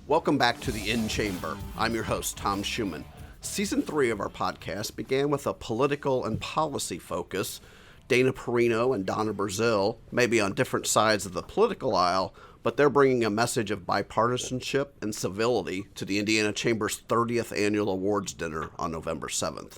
Welcome back to the In Chamber. I'm your host, Tom Schumann. Season 3 of our podcast began with a political and policy focus. Dana Perino and Donna Brazil may be on different sides of the political aisle, but they're bringing a message of bipartisanship and civility to the Indiana Chamber's 30th annual awards dinner on November 7th.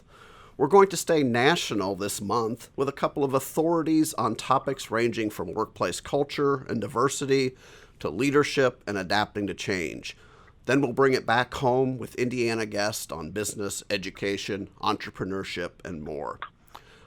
We're going to stay national this month with a couple of authorities on topics ranging from workplace culture and diversity to leadership and adapting to change. Then we'll bring it back home with Indiana guests on business, education, entrepreneurship, and more.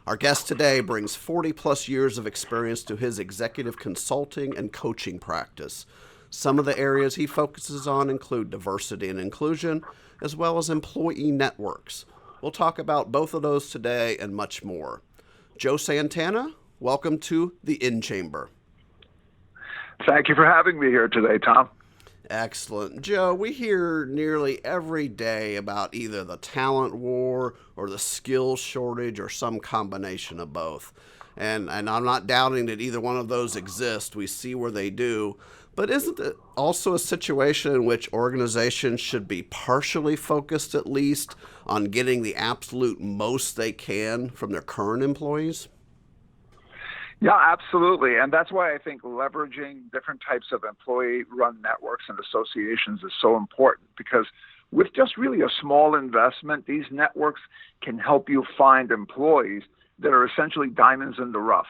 Our guest today brings 40-plus years of experience to his executive consulting and coaching practice. Some of the areas he focuses on include diversity and inclusion, as well as employee networks. We'll talk about both of those today and much more. Joe Santana, welcome to the In Chamber. Thank you for having me here today, Tom. Excellent. Joe, we hear nearly every day about either the talent war or the skills shortage or some combination of both. And I'm not doubting that either one of those exist. We see where they do. But isn't it also a situation in which organizations should be partially focused at least on getting the absolute most they can from their current employees? Yeah, absolutely. And that's why I think leveraging different types of employee-run networks and associations is so important, because with just really a small investment, these networks can help you find employees that are essentially diamonds in the rough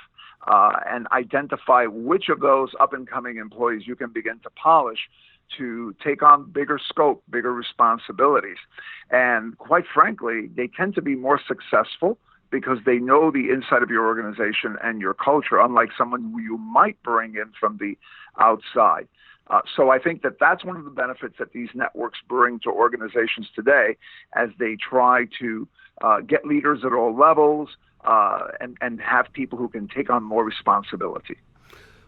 and identify which of those up-and-coming employees you can begin to polish to take on bigger scope, bigger responsibilities. And quite frankly, they tend to be more successful because they know the inside of your organization and your culture, unlike someone who you might bring in from the outside. So I think that that's one of the benefits that these networks bring to organizations today as they try to get leaders at all levels and have people who can take on more responsibility.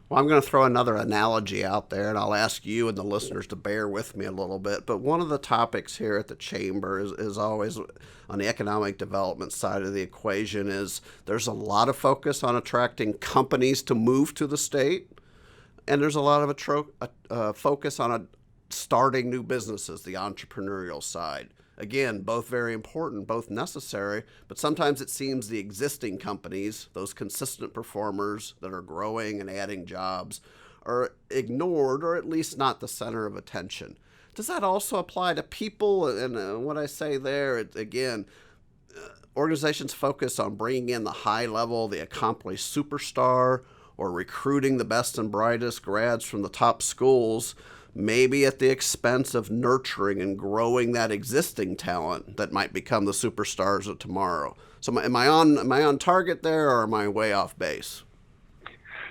Well, I'm going to throw another analogy out there, and I'll ask you and the listeners to bear with me a little bit. But one of the topics here at the Chamber is always on the economic development side of the equation is there's a lot of focus on attracting companies to move to the state, and there's a lot of focus on starting new businesses, the entrepreneurial side. Again, both very important, both necessary, but sometimes it seems the existing companies, those consistent performers that are growing and adding jobs, are ignored or at least not the center of attention. Does that also apply to people? And what I say there, organizations focus on bringing in the high level, the accomplished superstar, or recruiting the best and brightest grads from the top schools, maybe at the expense of nurturing and growing that existing talent that might become the superstars of tomorrow. So am I on target there, or am I way off base?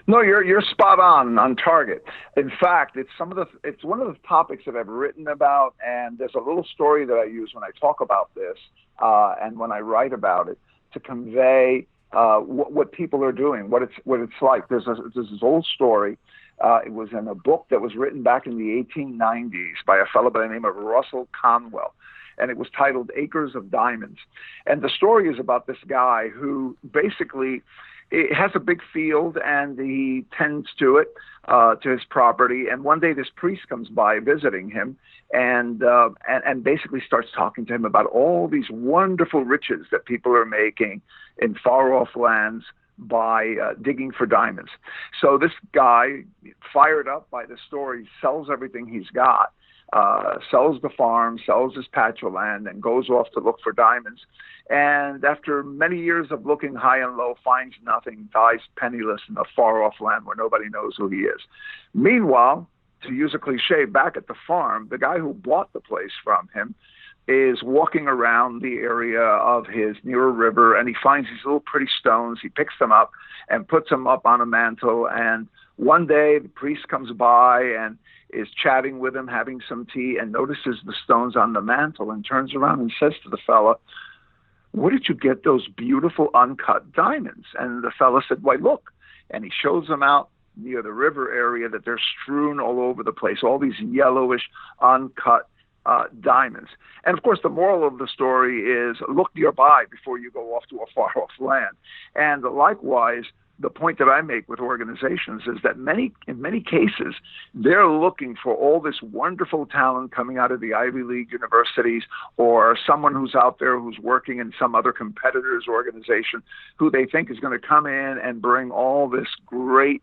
No, you're spot on target. In fact, it's one of the topics that I've written about, and there's a little story that I use when I talk about this and when I write about it to convey what people are doing, what it's like. There's this old story. It was in a book that was written back in the 1890s by a fellow by the name of Russell Conwell, and it was titled Acres of Diamonds. And the story is about this guy who basically has a big field, and he tends to it, to his property. And one day this priest comes by visiting him and basically starts talking to him about all these wonderful riches that people are making in far-off lands by digging for diamonds. So this guy, fired up by the story, sells everything he's got, sells the farm, sells his patch of land, and goes off to look for diamonds. And after many years of looking high and low, finds nothing, dies penniless in a far-off land where nobody knows who he is. Meanwhile, to use a cliche, back at the farm, the guy who bought the place from him is walking around the area of his near a river, and he finds these little pretty stones. He picks them up and puts them up on a mantle. And one day the priest comes by and is chatting with him, having some tea, and notices the stones on the mantle and turns around and says to the fella, "Where did you get those beautiful uncut diamonds?" And the fella said, "Why, look." And he shows them out near the river area that they're strewn all over the place, all these yellowish, uncut diamonds. And of course, the moral of the story is look nearby before you go off to a far-off land. And likewise, the point that I make with organizations is that in many cases, they're looking for all this wonderful talent coming out of the Ivy League universities, or someone who's out there who's working in some other competitor's organization who they think is going to come in and bring all this great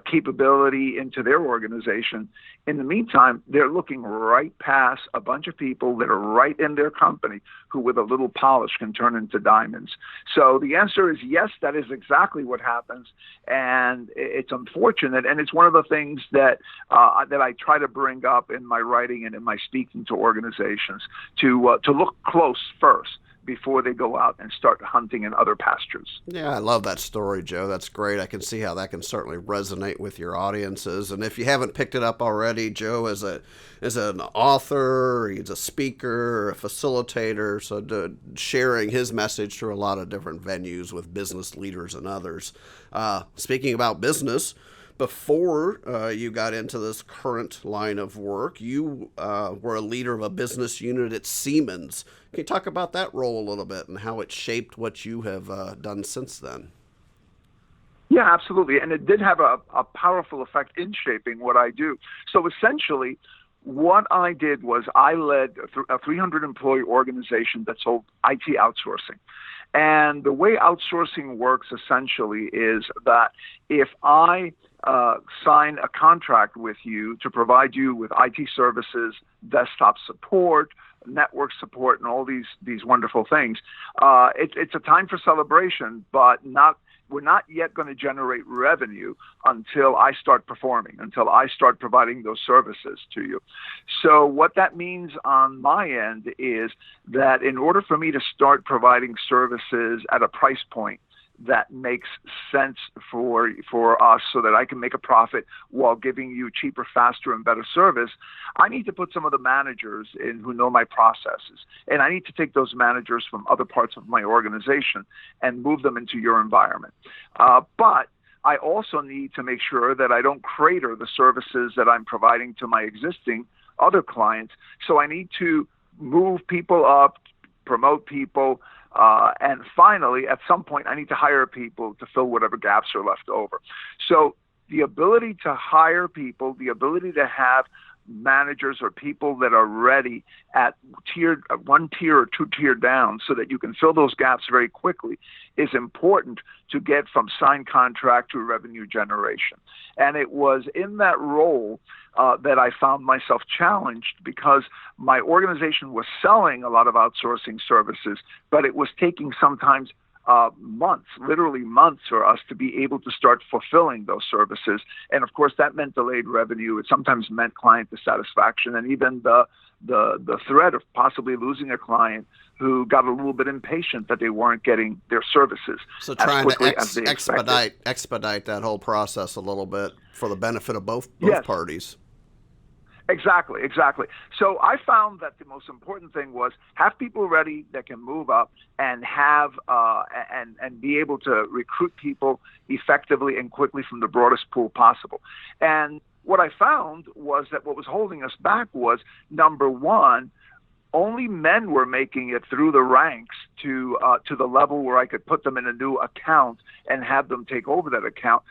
capability into their organization. In the meantime, they're looking right past a bunch of people that are right in their company who with a little polish can turn into diamonds. So the answer is yes, that is exactly what happens. And it's unfortunate. And it's one of the things that I try to bring up in my writing and in my speaking to organizations to look close first before they go out and start hunting in other pastures. Yeah, I love that story, Joe. That's great. I can see how that can certainly resonate with your audiences. And if you haven't picked it up already, Joe is an author, he's a speaker, a facilitator, so sharing his message through a lot of different venues with business leaders and others. Speaking about business, before you got into this current line of work, you were a leader of a business unit at Siemens. Can you talk about that role a little bit and how it shaped what you have done since then? Yeah, absolutely. And it did have a powerful effect in shaping what I do. So essentially, what I did was I led a 300-employee organization that sold IT outsourcing. And the way outsourcing works essentially is that if I sign a contract with you to provide you with IT services, desktop support, network support, and all these wonderful things, it's a time for celebration, but we're not yet going to generate revenue until I start performing, until I start providing those services to you. So what that means on my end is that in order for me to start providing services at a price point that makes sense for us so that I can make a profit while giving you cheaper, faster, and better service, I need to put some of the managers in who know my processes. And I need to take those managers from other parts of my organization and move them into your environment. But I also need to make sure that I don't crater the services that I'm providing to my existing other clients. So I need to move people up, promote people, and finally, at some point, I need to hire people to fill whatever gaps are left over. So the ability to hire people, the ability to have managers or people that are ready at one tier or two tier down so that you can fill those gaps very quickly is important to get from signed contract to revenue generation. And it was in that role that I found myself challenged because my organization was selling a lot of outsourcing services, but it was taking sometimes months, literally months for us to be able to start fulfilling those services. And of course, that meant delayed revenue. It sometimes meant client dissatisfaction and even the threat of possibly losing a client who got a little bit impatient that they weren't getting their services so as trying quickly to as they expected. expedite that whole process a little bit for the benefit of both Yes. parties. Exactly. So I found that the most important thing was have people ready that can move up and have and be able to recruit people effectively and quickly from the broadest pool possible. And what I found was that what was holding us back was, number one, only men were making it through the ranks to the level where I could put them in a new account and have them take over that account.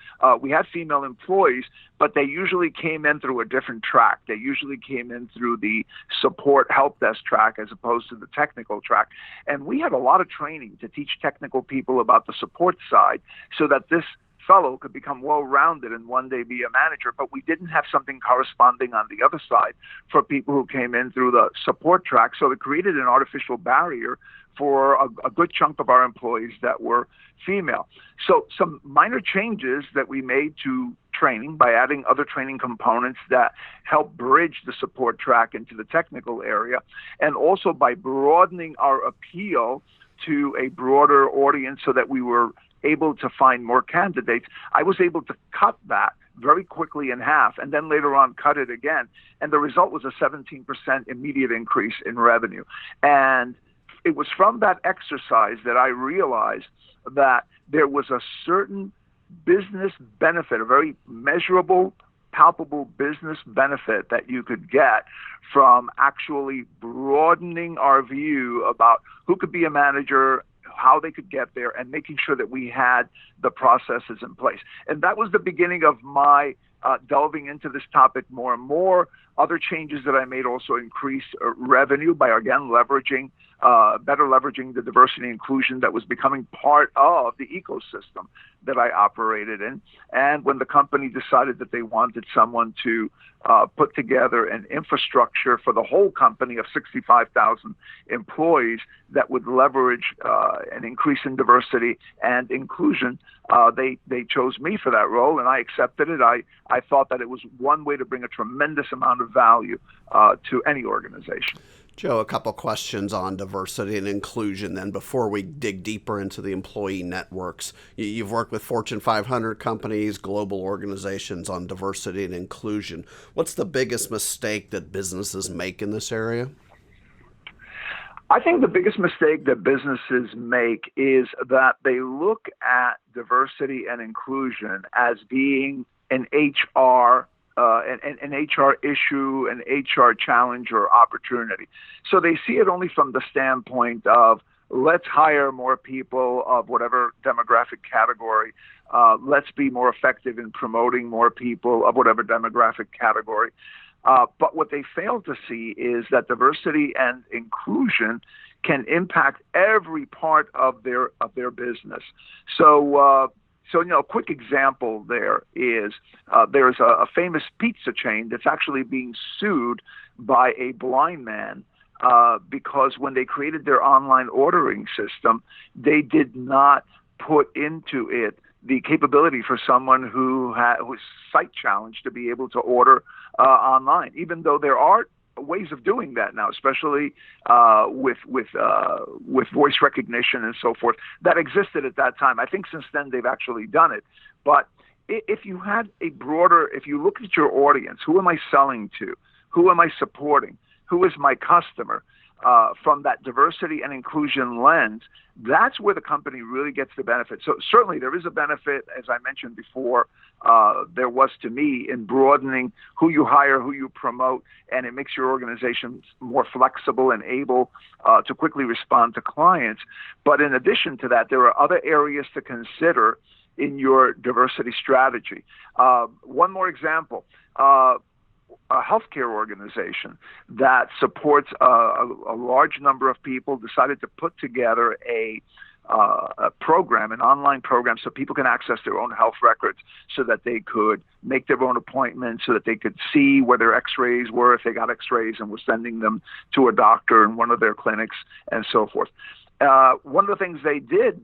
We had female employees, but they usually came in through a different track. They usually came in through the support help desk track as opposed to the technical track. And we had a lot of training to teach technical people about the support side so that this fellow could become well-rounded and one day be a manager, but we didn't have something corresponding on the other side for people who came in through the support track. So it created an artificial barrier for a good chunk of our employees that were female. So some minor changes that we made to training by adding other training components that help bridge the support track into the technical area, and also by broadening our appeal to a broader audience so that we were able to find more candidates, I was able to cut that very quickly in half and then later on cut it again. And the result was a 17% immediate increase in revenue. And it was from that exercise that I realized that there was a certain business benefit, a very measurable, palpable business benefit that you could get from actually broadening our view about who could be a manager, how they could get there, and making sure that we had the processes in place. And that was the beginning of my delving into this topic more and more. Other changes that I made also increased revenue by, again, better leveraging the diversity and inclusion that was becoming part of the ecosystem that I operated in. And when the company decided that they wanted someone to put together an infrastructure for the whole company of 65,000 employees that would leverage an increase in diversity and inclusion, they chose me for that role, and I accepted it. I thought that it was one way to bring a tremendous amount of value to any organization. Joe, a couple questions on diversity and inclusion then before we dig deeper into the employee networks. You've worked with Fortune 500 companies, global organizations on diversity and inclusion. What's the biggest mistake that businesses make in this area? I think the biggest mistake that businesses make is that they look at diversity and inclusion as being an HR issue, an HR challenge or opportunity. So they see it only from the standpoint of, let's hire more people of whatever demographic category. Let's be more effective in promoting more people of whatever demographic category. But what they fail to see is that diversity and inclusion can impact every part of their business. So, a quick example there is there's a famous pizza chain that's actually being sued by a blind man because when they created their online ordering system, they did not put into it the capability for someone who was sight challenged to be able to order online, even though there are ways of doing that now, especially with voice recognition and so forth, that existed at that time. I think since then they've actually done it. But if you had if you look at your audience, who am I selling to? Who am I supporting? Who is my customer? From that diversity and inclusion lens, that's where the company really gets the benefit. So certainly there is a benefit, as I mentioned before, there was to me in broadening who you hire, who you promote, and it makes your organization more flexible and able to quickly respond to clients. But in addition to that, there are other areas to consider in your diversity strategy. One more example. A healthcare organization that supports a large number of people decided to put together a program, an online program, so people can access their own health records, so that they could make their own appointments, so that they could see where their x-rays were, if they got x-rays and were sending them to a doctor in one of their clinics and so forth. One of the things they did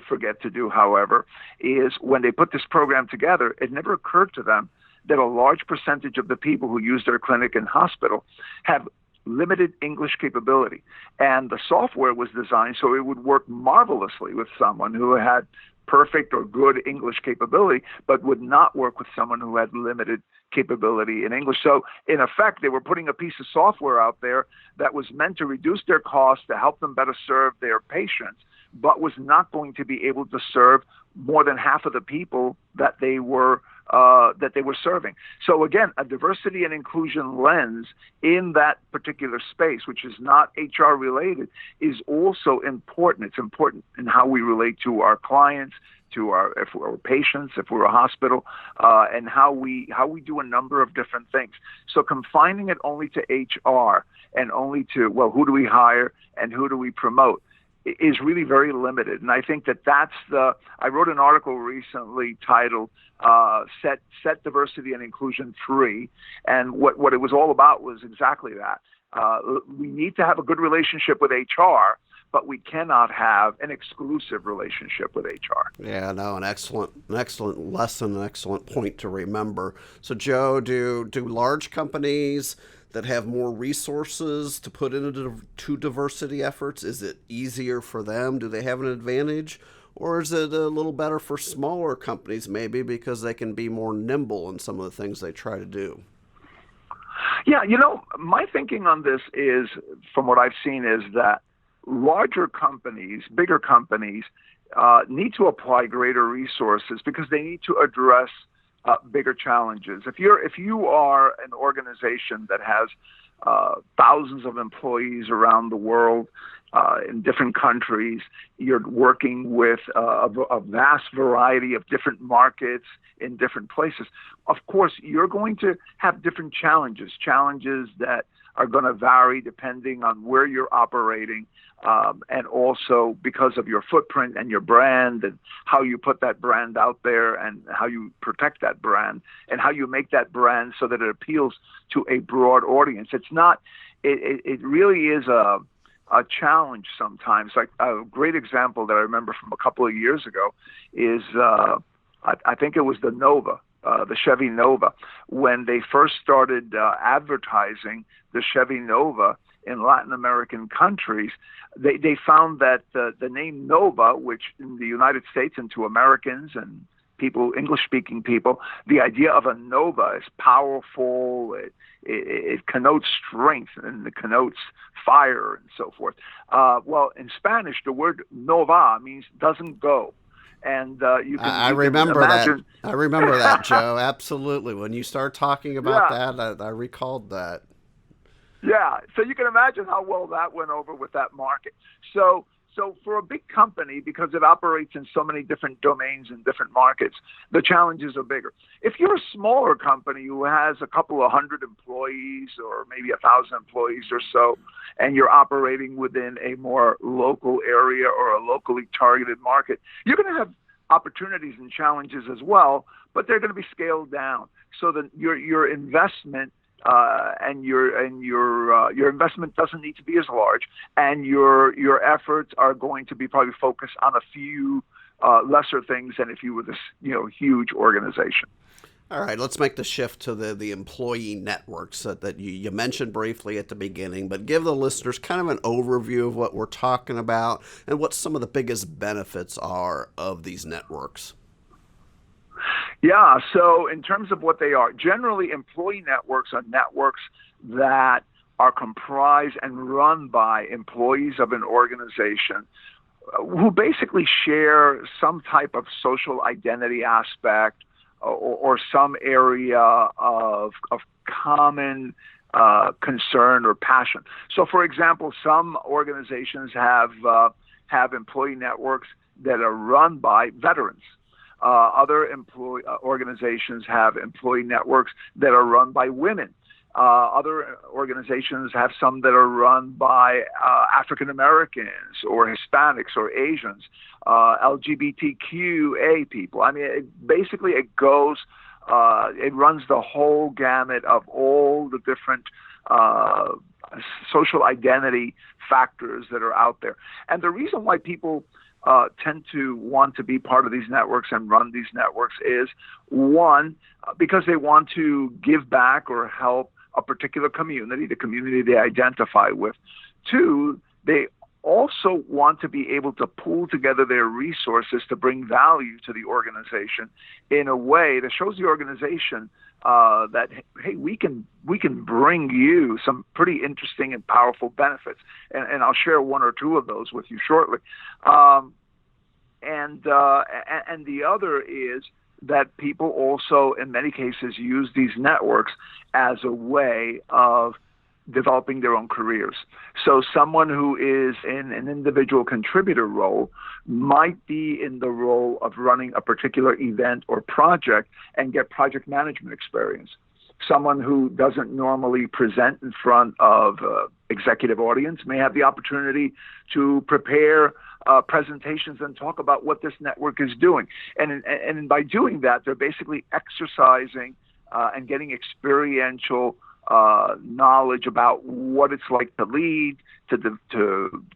forget to do, however, is when they put this program together, it never occurred to them that a large percentage of the people who use their clinic and hospital have limited English capability. And the software was designed so it would work marvelously with someone who had perfect or good English capability, but would not work with someone who had limited capability in English. So in effect, they were putting a piece of software out there that was meant to reduce their costs, to help them better serve their patients, but was not going to be able to serve more than half of the people that they were serving. So again, a diversity and inclusion lens in that particular space, which is not HR related, is also important. It's important in how we relate to our clients, if we're patients, if we're a hospital, and how we do a number of different things. So confining it only to HR and only to, well, who do we hire and who do we promote, is really very limited. And I think I wrote an article recently titled Set Diversity and Inclusion Free. And what it was all about was exactly that. We need to have a good relationship with HR, but we cannot have an exclusive relationship with HR. Yeah, no, an excellent lesson, an excellent point to remember. So Joe, do large companies that have more resources to put into diversity efforts, is it easier for them? Do they have an advantage? Or is it a little better for smaller companies maybe because they can be more nimble in some of the things they try to do? Yeah, my thinking on this is, from what I've seen, is that larger companies, bigger companies, need to apply greater resources because they need to address bigger challenges. If you are an organization that has thousands of employees around the world in different countries. You're working with a vast variety of different markets in different places. Of course, you're going to have different challenges that are going to vary depending on where you're operating, and also because of your footprint and your brand and how you put that brand out there and how you protect that brand and how you make that brand so that it appeals to a broad audience. It really is a challenge sometimes. Like a great example that I remember from a couple of years ago is I think it was the Nova. The Chevy Nova, when they first started advertising the Chevy Nova in Latin American countries, they found that the name Nova, which in the United States and to Americans and people, English-speaking people, the idea of a Nova is powerful. It connotes strength and it connotes fire and so forth. Well, in Spanish, the word Nova means doesn't go. And you can, I remember that. I remember that, Joe. Absolutely. When you start talking about that, I recalled that. Yeah. So you can imagine how well that went over with that market. So for a big company, because it operates in so many different domains and different markets, the challenges are bigger. If you're a smaller company who has a couple of hundred employees or maybe 1,000 employees or so, and you're operating within a more local area or a locally targeted market, you're going to have opportunities and challenges as well, but they're going to be scaled down so that your investment and your investment doesn't need to be as large, and your efforts are going to be probably focused on a few lesser things than if you were this huge organization. All right, let's make the shift to the employee networks that you mentioned briefly at the beginning, but give the listeners kind of an overview of what we're talking about and what some of the biggest benefits are of these networks. Yeah, so in terms of what they are, generally employee networks are networks that are comprised and run by employees of an organization who basically share some type of social identity aspect or some area of common concern or passion. So, for example, some organizations have employee networks that are run by veterans. Other organizations have employee networks that are run by women. Other organizations have some that are run by African Americans or Hispanics or Asians, LGBTQA people. I mean, it runs the whole gamut of all the different social identity factors that are out there. And the reason why people tend to want to be part of these networks and run these networks is, one, because they want to give back or help a particular community, the community they identify with. Two, they also want to be able to pool together their resources to bring value to the organization in a way that shows the organization that, hey, we can bring you some pretty interesting and powerful benefits, and I'll share one or two of those with you shortly. And the other is that people also, in many cases, use these networks as a way of developing their own careers. So someone who is in an individual contributor role might be in the role of running a particular event or project and get project management experience. Someone who doesn't normally present in front of executive audience may have the opportunity to prepare presentations and talk about what this network is doing. And by doing that, they're basically exercising and getting experiential knowledge about what it's like to lead, to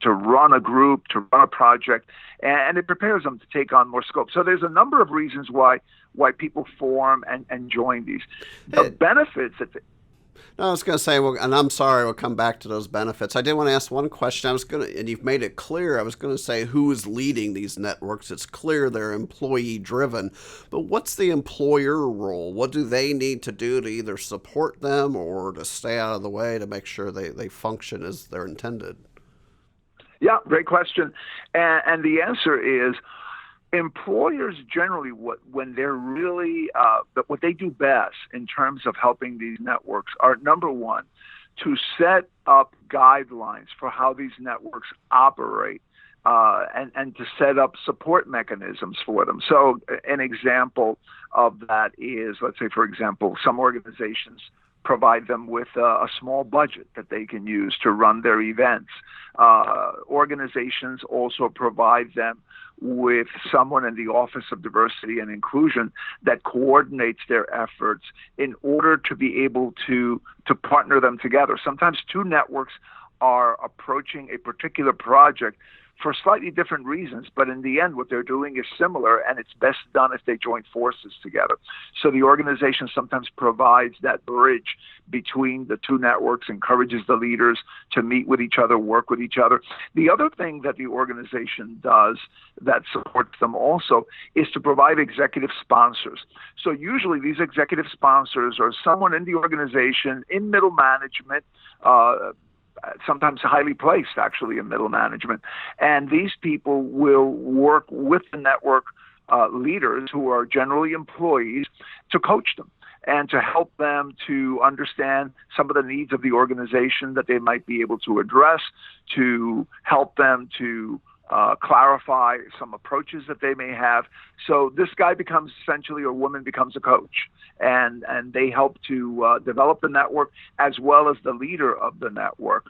run a group, to run a project, and it prepares them to take on more scope. So there's a number of reasons why people form and join these. The benefits that No, I was going to say, well, and I'm sorry, we'll come back to those benefits. I did want to ask one question. And you've made it clear, I was going to say who is leading these networks. It's clear they're employee driven, but what's the employer role? What do they need to do to either support them or to stay out of the way to make sure they function as they're intended? Yeah, great question. And the answer is, employers generally, when they're really, what they do best in terms of helping these networks are, number one, to set up guidelines for how these networks operate, and to set up support mechanisms for them. So an example of that is, let's say, for example, some organizations provide them with a small budget that they can use to run their events. Organizations also provide them with someone in the Office of Diversity and Inclusion that coordinates their efforts in order to be able to partner them together. Sometimes two networks are approaching a particular project for slightly different reasons, but in the end, what they're doing is similar, and it's best done if they join forces together. So the organization sometimes provides that bridge between the two networks, encourages the leaders to meet with each other, work with each other. The other thing that the organization does that supports them also is to provide executive sponsors. So usually these executive sponsors are someone in the organization, in middle management, sometimes highly placed actually in middle management. And these people will work with the network leaders, who are generally employees, to coach them and to help them to understand some of the needs of the organization that they might be able to address, to help them to clarify some approaches that they may have. So this guy becomes essentially, or woman becomes a coach, and they help to develop the network as well as the leader of the network.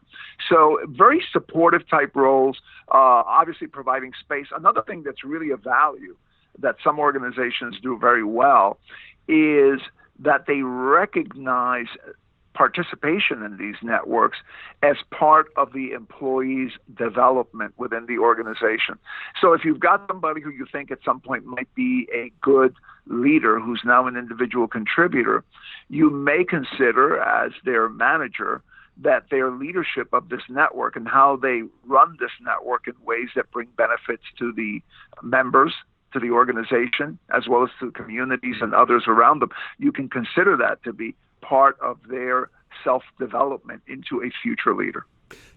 So very supportive type roles, obviously providing space. Another thing that's really a value that some organizations do very well is that they recognize participation in these networks as part of the employee's development within the organization. So if you've got somebody who you think at some point might be a good leader who's now an individual contributor, you may consider as their manager that their leadership of this network and how they run this network in ways that bring benefits to the members, to the organization, as well as to the communities and others around them, you can consider that to be part of their self-development into a future leader.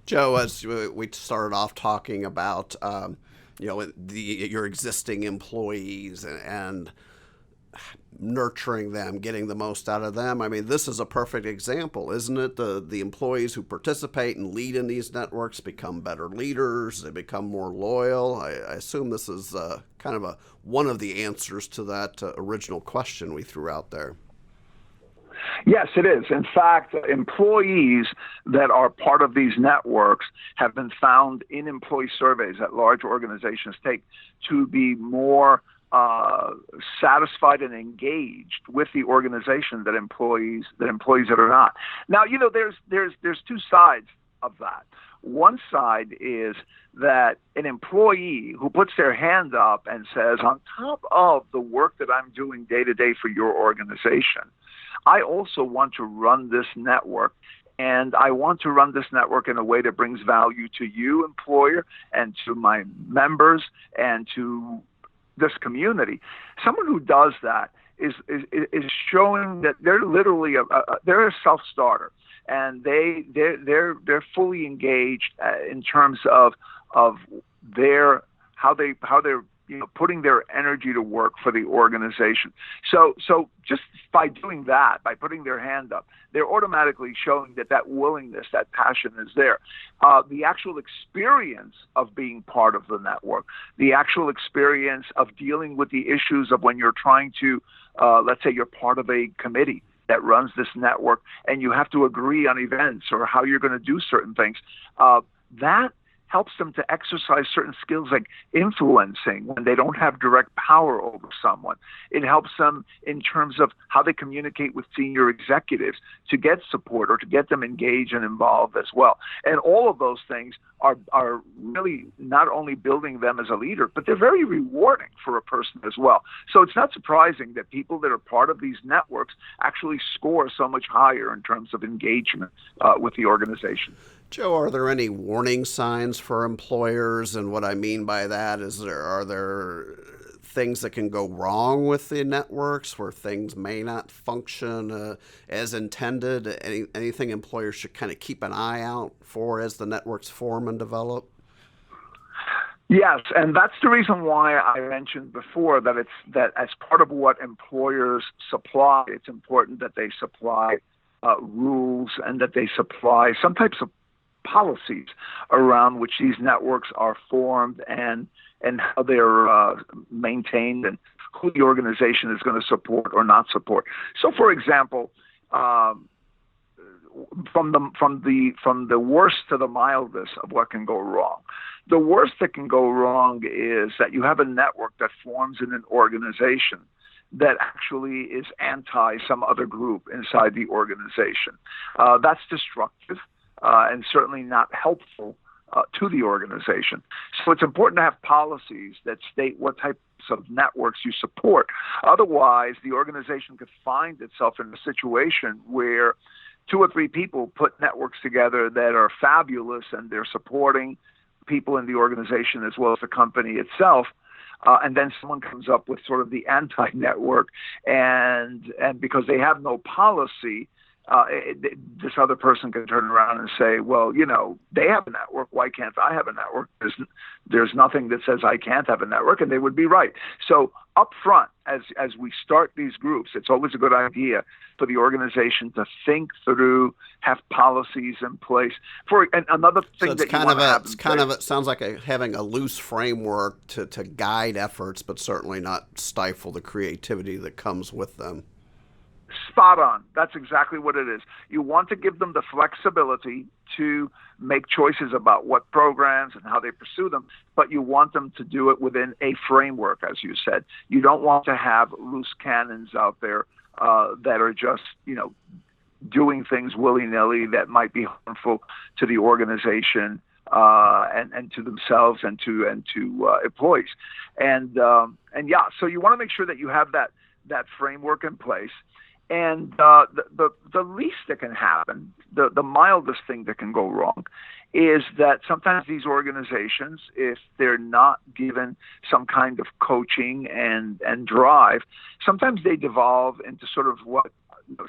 Joe, as we started off talking about, your existing employees and nurturing them, getting the most out of them. I mean, this is a perfect example, isn't it? The employees who participate and lead in these networks become better leaders. They become more loyal. I assume this is kind of one of the answers to that original question we threw out there. Yes, it is. In fact, employees that are part of these networks have been found in employee surveys that large organizations take to be more satisfied and engaged with the organization than employees that are not. Now, there's two sides of that. One side is that an employee who puts their hand up and says, on top of the work that I'm doing day to day for your organization, I also want to run this network, and I want to run this network in a way that brings value to you, employer, and to my members, and to this community. Someone who does that is showing that they're literally they're a self-starter, and they're fully engaged in terms of their how they're putting their energy to work for the organization. So just by doing that, by putting their hand up, they're automatically showing that willingness, that passion is there. The actual experience of being part of the network, the actual experience of dealing with the issues of when you're trying to, let's say you're part of a committee that runs this network and you have to agree on events or how you're going to do certain things, that helps them to exercise certain skills like influencing when they don't have direct power over someone. It helps them in terms of how they communicate with senior executives to get support or to get them engaged and involved as well. And all of those things are really not only building them as a leader, but they're very rewarding for a person as well. So it's not surprising that people that are part of these networks actually score so much higher in terms of engagement with the organization. Joe, are there any warning signs for employers? And what I mean by that is, are there things that can go wrong with the networks where things may not function as intended? Anything employers should kind of keep an eye out for as the networks form and develop? Yes, and that's the reason why I mentioned before that as part of what employers supply, it's important that they supply rules, and that they supply some types of policies around which these networks are formed and how they're maintained and who the organization is going to support or not support. So, for example, from the worst to the mildest of what can go wrong. The worst that can go wrong is that you have a network that forms in an organization that actually is anti some other group inside the organization. That's destructive and certainly not helpful to the organization. So it's important to have policies that state what types of networks you support. Otherwise, the organization could find itself in a situation where 2 or 3 people put networks together that are fabulous and they're supporting people in the organization as well as the company itself. And then someone comes up with sort of the anti-network, and because they have no policy, this other person can turn around and say, well, they have a network. Why can't I have a network? There's nothing that says I can't have a network, and they would be right. So up front, as we start these groups, it's always a good idea for the organization to think through, have policies in place. And another thing that you want to have it sounds like having a loose framework to guide efforts, but certainly not stifle the creativity that comes with them. Spot on. That's exactly what it is. You want to give them the flexibility to make choices about what programs and how they pursue them, but you want them to do it within a framework, as you said. You don't want to have loose cannons out there that are just, doing things willy-nilly that might be harmful to the organization and to themselves and to employees. So you want to make sure that you have that framework in place. And the least that can happen, the mildest thing that can go wrong, is that sometimes these organizations, if they're not given some kind of coaching and drive, sometimes they devolve into sort of what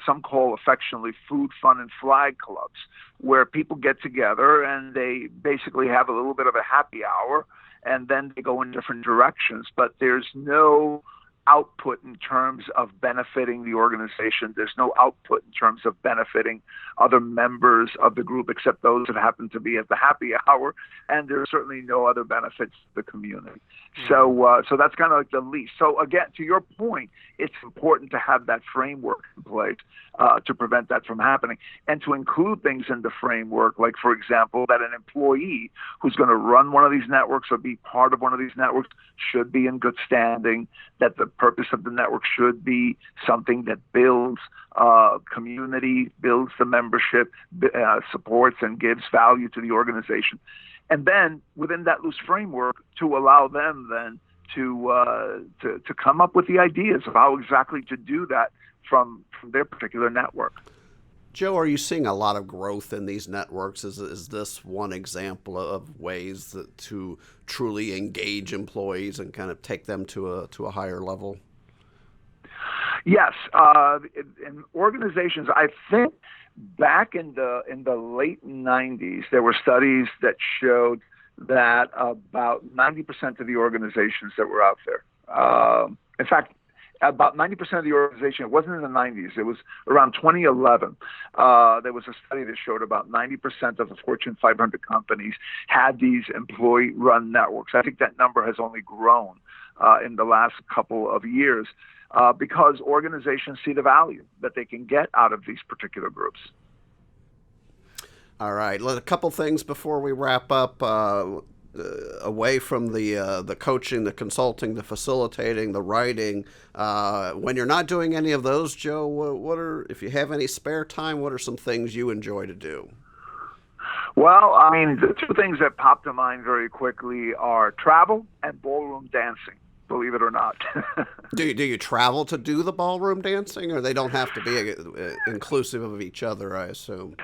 some call affectionately food, fun, and flag clubs, where people get together and they basically have a little bit of a happy hour, and then they go in different directions. But there's no output in terms of benefiting the organization. There's no output in terms of benefiting other members of the group except those that happen to be at the happy hour, and there's certainly no other benefits to the community. So that's kind of like the least. So again, to your point, it's important to have that framework in place to prevent that from happening, and to include things in the framework, like, for example, that an employee who's going to run one of these networks or be part of one of these networks should be in good standing, that the purpose of the network should be something that builds community, builds the membership, supports and gives value to the organization. And then within that loose framework, to allow them then to come up with the ideas of how exactly to do that from their particular network. Joe, are you seeing a lot of growth in these networks? Is this one example of ways to truly engage employees and kind of take them to a higher level? Yes, in organizations, I think back in the late 90s, there were studies that showed that about 90% of the organizations that were out there, in fact, about 90% of the organization, it wasn't in the 90s, it was around 2011, there was a study that showed about 90% of the Fortune 500 companies had these employee-run networks. I think that number has only grown in the last couple of years because organizations see the value that they can get out of these particular groups. All right, a couple things before we wrap up. Away from the coaching, the consulting, the facilitating, the writing, when you're not doing any of those, Joe, if you have any spare time, what are some things you enjoy to do? Well, I mean, the 2 things that pop to mind very quickly are travel and ballroom dancing, believe it or not. Do you travel to do the ballroom dancing, or they don't have to be inclusive of each other, I assume?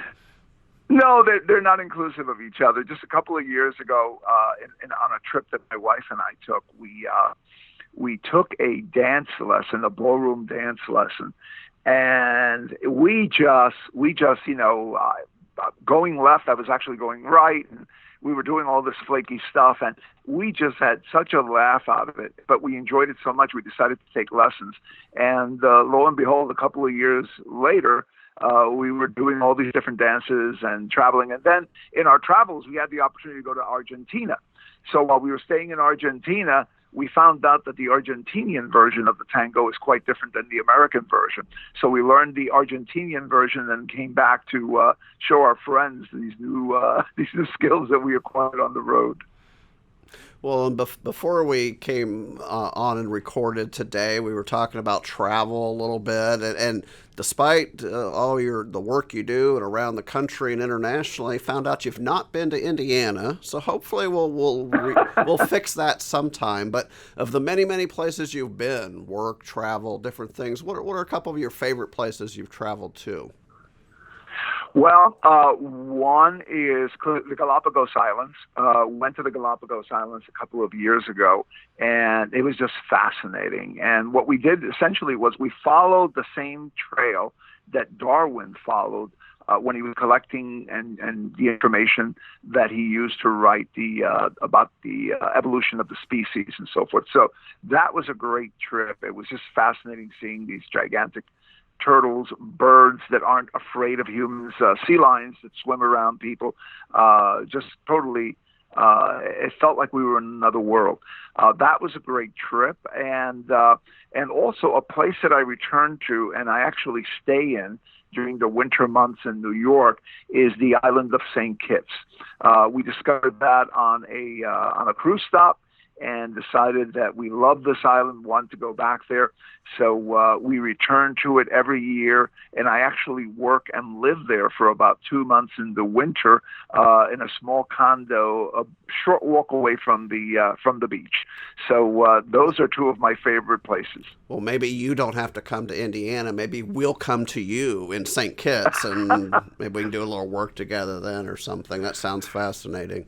No, they're not inclusive of each other. Just a couple of years ago, on a trip that my wife and I took, we took a dance lesson, a ballroom dance lesson, and we just going left, I was actually going right, and we were doing all this flaky stuff, and we just had such a laugh out of it. But we enjoyed it so much, we decided to take lessons. And lo and behold, a couple of years later, we were doing all these different dances and traveling. And then in our travels, we had the opportunity to go to Argentina. So while we were staying in Argentina, we found out that the Argentinian version of the tango is quite different than the American version. So we learned the Argentinian version and came back to show our friends these new skills that we acquired on the road. Well, and before we came on and recorded today, we were talking about travel a little bit, and despite all the work you do and around the country and internationally, found out you've not been to Indiana. So hopefully we'll fix that sometime. But of the many places you've been, work, travel, different things, what are a couple of your favorite places you've traveled to? Well, one is the Galapagos Islands. Went to the Galapagos Islands a couple of years ago, and it was just fascinating. And what we did essentially was we followed the same trail that Darwin followed when he was collecting and the information that he used to write about the evolution of the species and so forth. So that was a great trip. It was just fascinating seeing these gigantic turtles, birds that aren't afraid of humans, sea lions that swim around people, just totally, it felt like we were in another world. That was a great trip. And also a place that I returned to and I actually stay in during the winter months in New York is the island of St. Kitts. We discovered that on a cruise stop, and decided that we love this island, wanted to go back there. So we return to it every year, and I actually work and live there for about 2 months in the winter in a small condo, a short walk away from the beach. So those are two of my favorite places. Well, maybe you don't have to come to Indiana. Maybe we'll come to you in St. Kitts, and maybe we can do a little work together then or something. That sounds fascinating.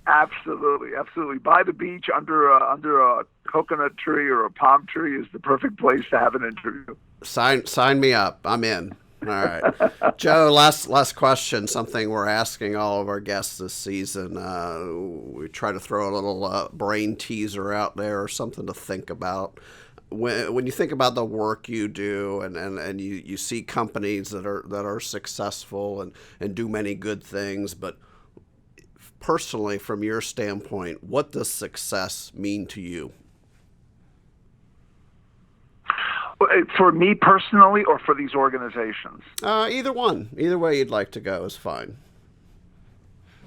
Absolutely. By the beach, under a coconut tree or a palm tree is the perfect place to have an interview. Sign me up. I'm in. All right, Joe. Last question. Something we're asking all of our guests this season. We try to throw a little brain teaser out there or something to think about. When you think about the work you do and you see companies that are successful and do many good things, but personally, from your standpoint, what does success mean to you? For me personally, or for these organizations? Either one. Either way you'd like to go is fine.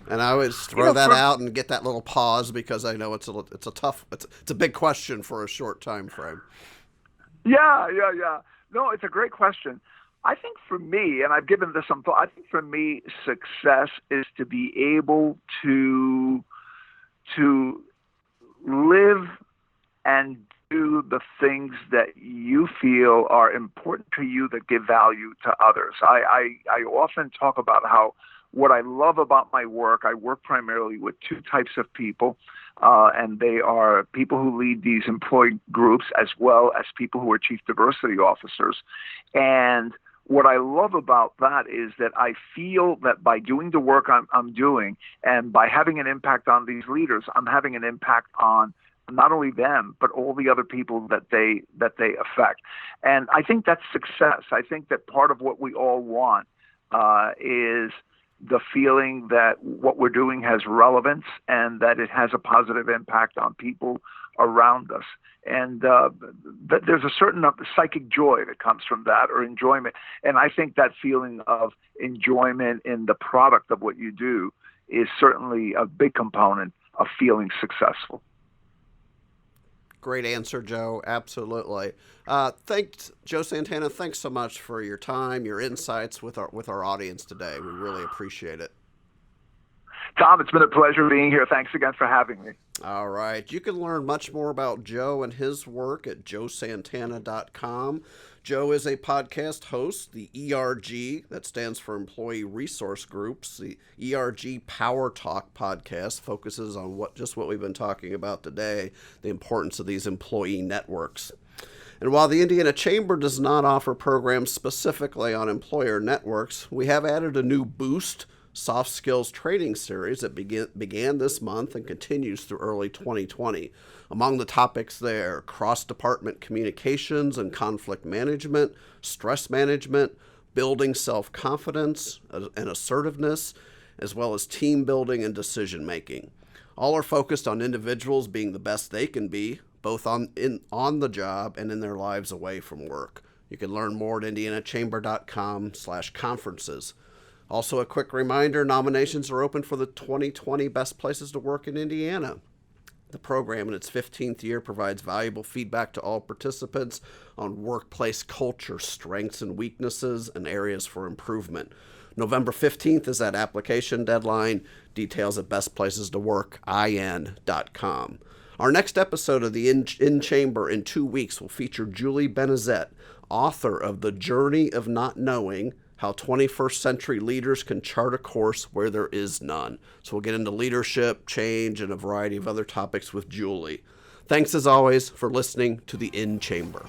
And I always throw that out and get that little pause because I know it's a big question for a short time frame. Yeah. No, it's a great question. I think for me, and I've given this some thought, I think for me, success is to be able to live and do the things that you feel are important to you that give value to others. I often talk about how what I love about my work, I work primarily with two types of people, and they are people who lead these employee groups as well as people who are chief diversity officers. And what I love about that is that I feel that by doing the work I'm doing and by having an impact on these leaders, I'm having an impact on not only them, but all the other people that they affect. And I think that's success. I think that part of what we all want is the feeling that what we're doing has relevance and that it has a positive impact on people around us. And there's a certain psychic joy that comes from that, or enjoyment. And I think that feeling of enjoyment in the product of what you do is certainly a big component of feeling successful. Great answer, Joe. Absolutely. Thanks, Joe Santana. Thanks so much for your time, your insights with our audience today. We really appreciate it. Tom, it's been a pleasure being here. Thanks again for having me. All right. You can learn much more about Joe and his work at joesantana.com. Joe is a podcast host, the ERG, that stands for Employee Resource Groups. The ERG Power Talk podcast focuses on what we've been talking about today, the importance of these employee networks. And while the Indiana Chamber does not offer programs specifically on employer networks, we have added a new Boost soft skills training series that began this month and continues through early 2020. Among the topics there, cross-department communications and conflict management, stress management, building self-confidence and assertiveness, as well as team building and decision-making. All are focused on individuals being the best they can be, both on the job and in their lives away from work. You can learn more at indianachamber.com/conferences. Also, a quick reminder, nominations are open for the 2020 Best Places to Work in Indiana. The program in its 15th year provides valuable feedback to all participants on workplace culture, strengths and weaknesses, and areas for improvement. November 15th is that application deadline. Details at bestplacesToWorkIN.com. Our next episode of the In Chamber in 2 weeks will feature Julie Benezet, author of The Journey of Not Knowing, How 21st Century Leaders Can Chart a Course Where There Is None. So we'll get into leadership, change, and a variety of other topics with Julie. Thanks as always for listening to the In Chamber.